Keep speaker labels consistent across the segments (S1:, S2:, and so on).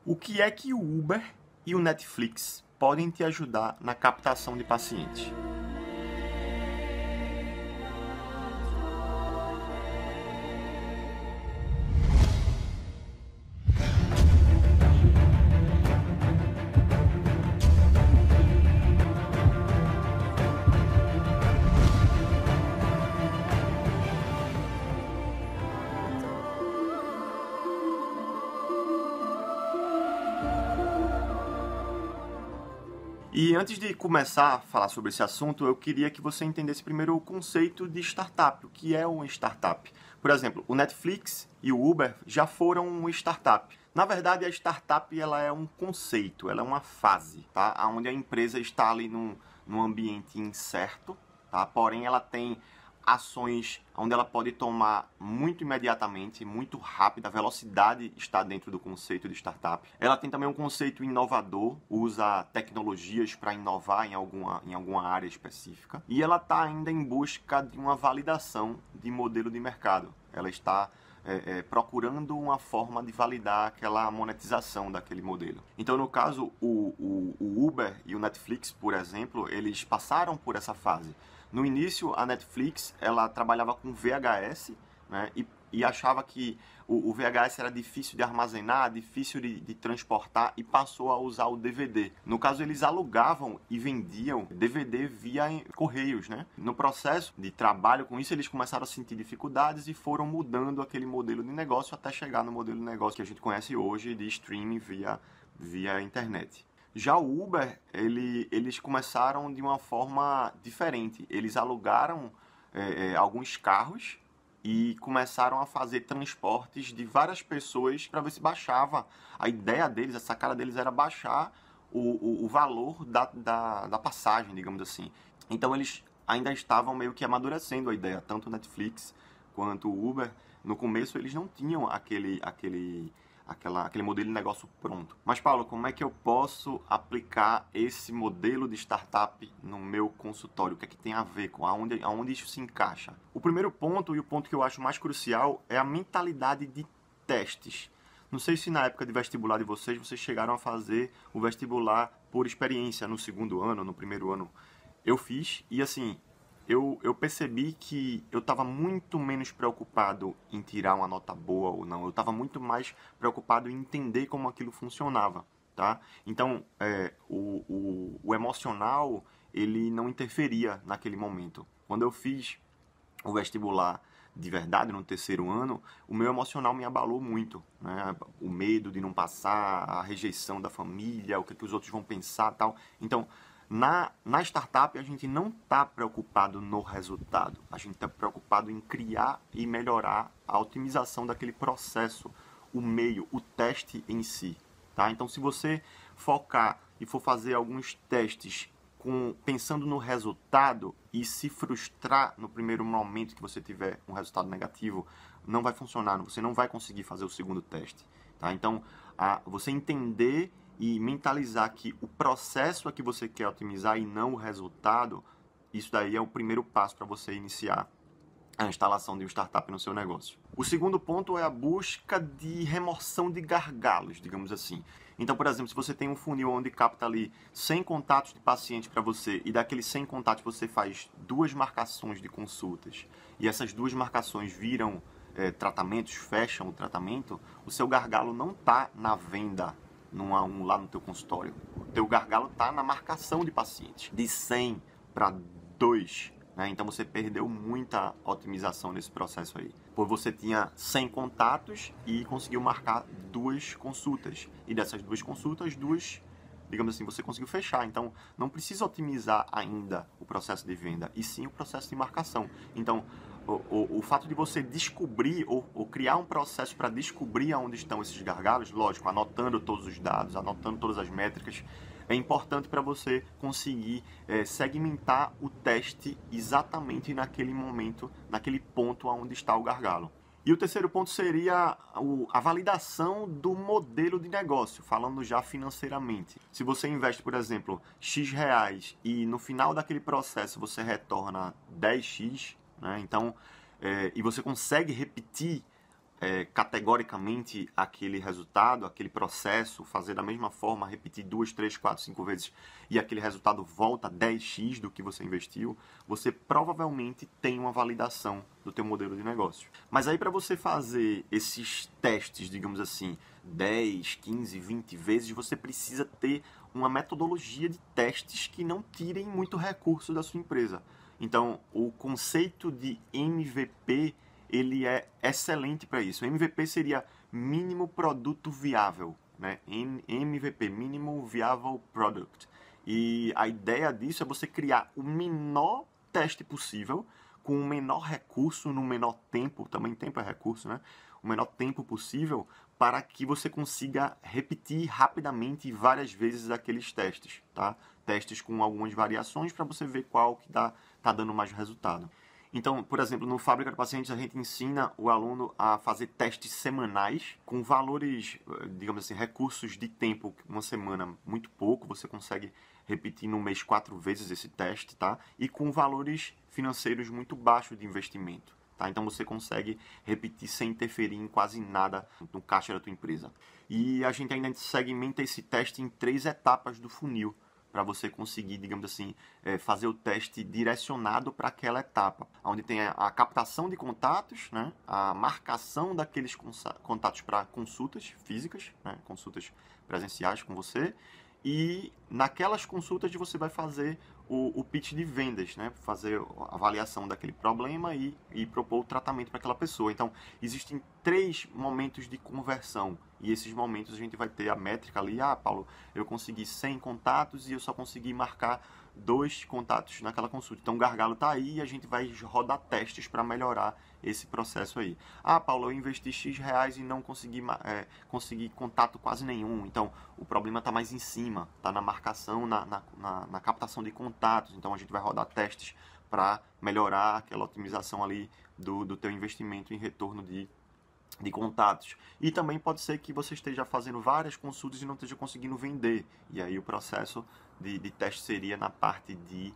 S1: O que é que o Uber e o Netflix podem te ajudar na captação de pacientes? E antes de começar a falar sobre esse assunto, eu queria que você entendesse primeiro o conceito de startup. O que é uma startup? Por exemplo, o Netflix e o Uber já foram uma startup. Na verdade, a startup ela é um conceito, ela é uma fase, tá? Onde a empresa está ali num ambiente incerto, tá? Porém, ela tem ações onde ela pode tomar muito imediatamente, muito rápido, a velocidade está dentro do conceito de startup. Ela tem também um conceito inovador, usa tecnologias para inovar em alguma área específica. E ela está ainda em busca de uma validação de modelo de mercado. Ela está procurando uma forma de validar aquela monetização daquele modelo. Então, no caso, o Uber e o Netflix, por exemplo, eles passaram por essa fase. No início, a Netflix ela trabalhava com VHS, né, e achava que o VHS era difícil de armazenar, difícil de transportar, e passou a usar o DVD. No caso, eles alugavam e vendiam DVD via correios, né? No processo de trabalho com isso, eles começaram a sentir dificuldades e foram mudando aquele modelo de negócio até chegar no modelo de negócio que a gente conhece hoje de streaming via internet. Já o Uber, eles começaram de uma forma diferente. Eles alugaram alguns carros e começaram a fazer transportes de várias pessoas para ver se baixava. A ideia deles, a sacada deles era baixar o valor da passagem, digamos assim. Então eles ainda estavam meio que amadurecendo a ideia, tanto o Netflix quanto o Uber. No começo eles não tinham aquele modelo de negócio pronto. Mas, Paulo, como é que eu posso aplicar esse modelo de startup no meu consultório? O que é que tem a ver com aonde isso se encaixa? O primeiro ponto, e o ponto que eu acho mais crucial, é a mentalidade de testes. Não sei se na época de vestibular de vocês chegaram a fazer o vestibular por experiência no segundo ano, no primeiro ano. Eu fiz e, assim, eu percebi que eu estava muito menos preocupado em tirar uma nota boa ou não. Eu estava muito mais preocupado em entender como aquilo funcionava, tá? Então, o emocional, ele não interferia naquele momento. Quando eu fiz o vestibular de verdade no terceiro ano, o meu emocional me abalou muito, né? O medo de não passar, a rejeição da família, o que os outros vão pensar, tal. Então, na startup, a gente não está preocupado no resultado. A gente está preocupado em criar e melhorar a otimização daquele processo, o meio, o teste em si. Tá? Então, se você focar e for fazer alguns testes pensando no resultado e se frustrar no primeiro momento que você tiver um resultado negativo, não vai funcionar. Você não vai conseguir fazer o segundo teste. Tá? Então, você entender e mentalizar que o processo é que você quer otimizar e não o resultado, isso daí é o primeiro passo para você iniciar a instalação de uma startup no seu negócio. O segundo ponto é a busca de remoção de gargalos, digamos assim. Então, por exemplo, se você tem um funil onde capta ali 100 contatos de paciente para você e daqueles 100 contatos você faz 2 marcações de consultas e essas 2 marcações viram tratamentos, fecham o tratamento, o seu gargalo não está na venda num a um lá no teu consultório. O teu gargalo está na marcação de pacientes. De 100 para 2, né? Então você perdeu muita otimização nesse processo aí. Pois você tinha 100 contatos e conseguiu marcar 2 consultas. E dessas 2 consultas, 2, digamos assim, você conseguiu fechar. Então não precisa otimizar ainda o processo de venda, e sim o processo de marcação. Então, o fato de você descobrir ou criar um processo para descobrir aonde estão esses gargalos, lógico, anotando todos os dados, anotando todas as métricas, é importante para você conseguir segmentar o teste exatamente naquele momento, naquele ponto onde está o gargalo. E o terceiro ponto seria a validação do modelo de negócio, falando já financeiramente. Se você investe, por exemplo, X reais e no final daquele processo você retorna 10x, né? Então, e você consegue repetir categoricamente aquele resultado, aquele processo, fazer da mesma forma, repetir 2, 3, 4, 5 vezes e aquele resultado volta 10x do que você investiu, você provavelmente tem uma validação do teu modelo de negócio. Mas aí para você fazer esses testes, digamos assim, 10, 15, 20 vezes, você precisa ter uma metodologia de testes que não tirem muito recurso da sua empresa. Então, o conceito de MVP ele é excelente para isso. MVP seria mínimo produto viável, né? MVP, Minimal Viable Product. E a ideia disso é você criar o menor teste possível, com o menor recurso, no menor tempo, também tempo é recurso, né? O menor tempo possível, para que você consiga repetir rapidamente várias vezes aqueles testes, tá? Testes com algumas variações para você ver qual que tá dando mais resultado. Então, por exemplo, no Fábrica de Pacientes, a gente ensina o aluno a fazer testes semanais com valores, digamos assim, recursos de tempo, uma semana muito pouco, você consegue repetir no mês 4 vezes esse teste, tá? E com valores financeiros muito baixos de investimento, tá? Então você consegue repetir sem interferir em quase nada no caixa da tua empresa. E a gente ainda segmenta esse teste em 3 etapas do funil, para você conseguir, digamos assim, fazer o teste direcionado para aquela etapa, onde tem a captação de contatos, né, a marcação daqueles contatos para consultas físicas, né, consultas presenciais com você, e naquelas consultas você vai fazer o pitch de vendas, né? Fazer a avaliação daquele problema e propor o tratamento para aquela pessoa. Então, existem 3 momentos de conversão e esses momentos a gente vai ter a métrica ali. Ah, Paulo, eu consegui 100 contatos e eu só consegui marcar 2 contatos naquela consulta. Então, o gargalo está aí e a gente vai rodar testes para melhorar esse processo aí. Ah, Paulo, eu investi X reais e não consegui contato quase nenhum. Então, o problema está mais em cima, está na marcação, na captação de contatos. Então, a gente vai rodar testes para melhorar aquela otimização ali do teu investimento em retorno de contatos. E também pode ser que você esteja fazendo várias consultas e não esteja conseguindo vender. E aí o processo de teste seria na parte de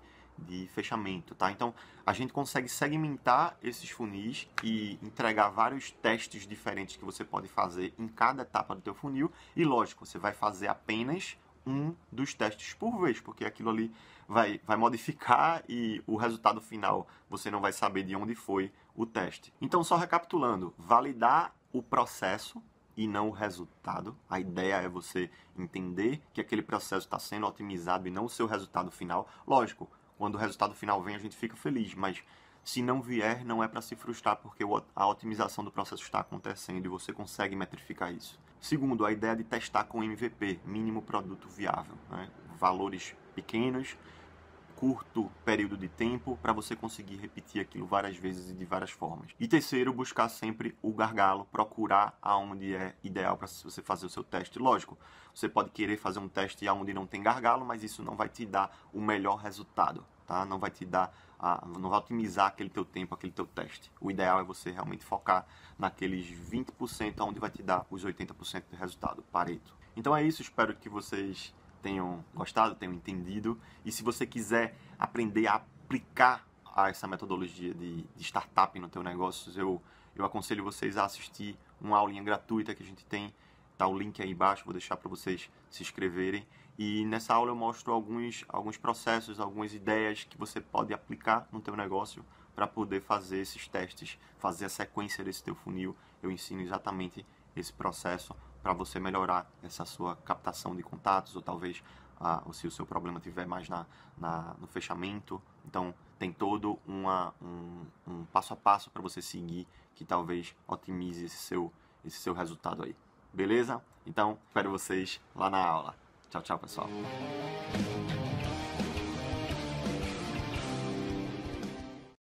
S1: fechamento, tá? Então, a gente consegue segmentar esses funis e entregar vários testes diferentes que você pode fazer em cada etapa do teu funil. E, lógico, você vai fazer apenas um dos testes por vez, porque aquilo ali vai modificar e o resultado final você não vai saber de onde foi o teste. Então, só recapitulando, validar o processo e não o resultado. A ideia é você entender que aquele processo está sendo otimizado e não o seu resultado final. Lógico, quando o resultado final vem, a gente fica feliz, mas se não vier, não é para se frustrar, porque a otimização do processo está acontecendo e você consegue metrificar isso. Segundo, a ideia de testar com MVP, mínimo produto viável, né? Valores pequenos, curto período de tempo, para você conseguir repetir aquilo várias vezes e de várias formas. E terceiro, buscar sempre o gargalo, procurar aonde é ideal para você fazer o seu teste. Lógico, você pode querer fazer um teste aonde não tem gargalo, mas isso não vai te dar o melhor resultado, tá? Não vai te dar, não vai otimizar aquele teu tempo, aquele teu teste. O ideal é você realmente focar naqueles 20% onde vai te dar os 80% de resultado, Pareto. Então é isso, espero que vocês tenham gostado, tenham entendido. E se você quiser aprender a aplicar essa metodologia de startup no teu negócio, eu aconselho vocês a assistir uma aulinha gratuita que a gente tem. Tá o link aí embaixo, vou deixar para vocês se inscreverem. E nessa aula eu mostro alguns processos, algumas ideias que você pode aplicar no teu negócio para poder fazer esses testes, fazer a sequência desse teu funil. Eu ensino exatamente esse processo para você melhorar essa sua captação de contatos, ou talvez se o seu problema estiver mais no fechamento. Então, tem todo um passo a passo para você seguir que talvez otimize esse seu resultado aí. Beleza? Então, espero vocês lá na aula. Tchau, tchau, pessoal.